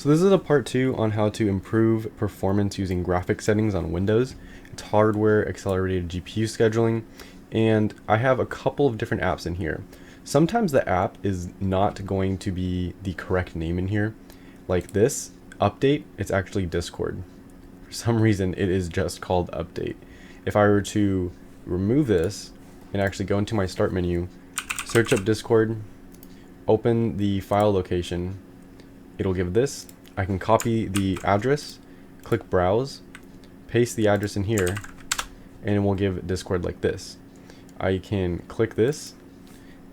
So this is a part 2 on how to improve performance using graphic settings on Windows. It's hardware accelerated GPU scheduling, and I have a couple of different apps in here. Sometimes the app is not going to be the correct name in here. Like this, Update, it's actually Discord. For some reason, it is just called Update. If I were to remove this and actually go into my Start menu, search up Discord, open the file location, it'll give this. I can copy the address, click browse, paste the address in here, and it will give Discord like this. I can click this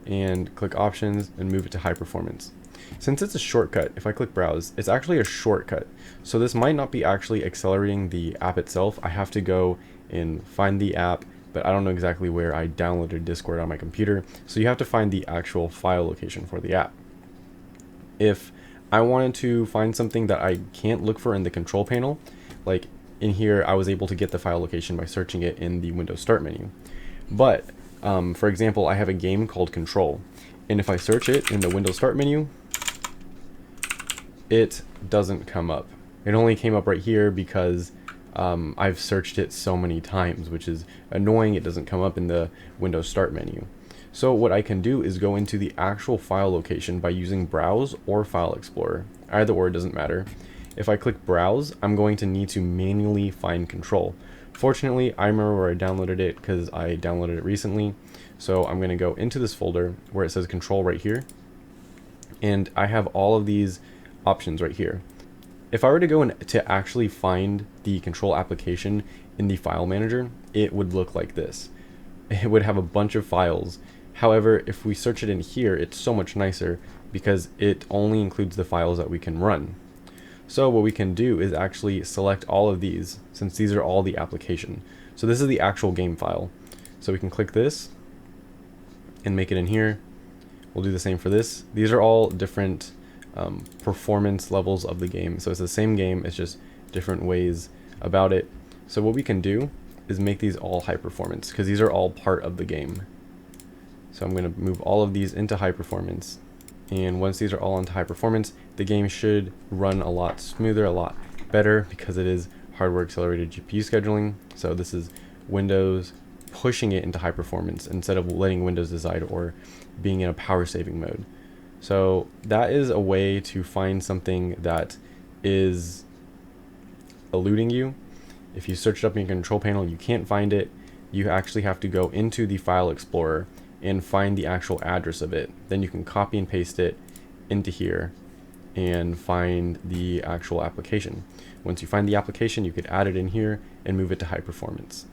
and click options and move it to high performance. Since it's a shortcut, if I click browse, it's actually a shortcut. So this might not be actually accelerating the app itself. I have to go and find the app, but I don't know exactly where I downloaded Discord on my computer. So you have to find the actual file location for the app. If I wanted to find something that I can't look for in the control panel, like in here, I was able to get the file location by searching it in the Windows Start menu. But for example, I have a game called Control, and if I search it in the Windows Start menu, it doesn't come up. It only came up right here because I've searched it so many times, which is annoying. It doesn't come up in the Windows Start menu. So what I can do is go into the actual file location by using Browse or File Explorer. Either or, it doesn't matter. If I click Browse, I'm going to need to manually find Control. Fortunately, I remember where I downloaded it because I downloaded it recently. So I'm going to go into this folder where it says Control right here. And I have all of these options right here. If I were to go in to actually find the Control application in the file manager, it would look like this. It would have a bunch of files. However, if we search it in here, it's so much nicer because it only includes the files that we can run. So what we can do is actually select all of these, since these are all the application. So this is the actual game file. So we can click this and make it in here. We'll do the same for this. These are all different performance levels of the game. So it's the same game, it's just different ways about it. So what we can do is make these all high performance because these are all part of the game. So I'm going to move all of these into high performance, and once these are all into high performance, the game should run a lot smoother, a lot better, because it is hardware accelerated GPU scheduling. So this is Windows pushing it into high performance instead of letting Windows decide or being in a power saving mode. So that is a way to find something that is eluding you. If you search it up in your control panel, you can't find it. You actually have to go into the File Explorer and find the actual address of it. Then you can copy and paste it into here and find the actual application. Once you find the application, you could add it in here and move it to high performance.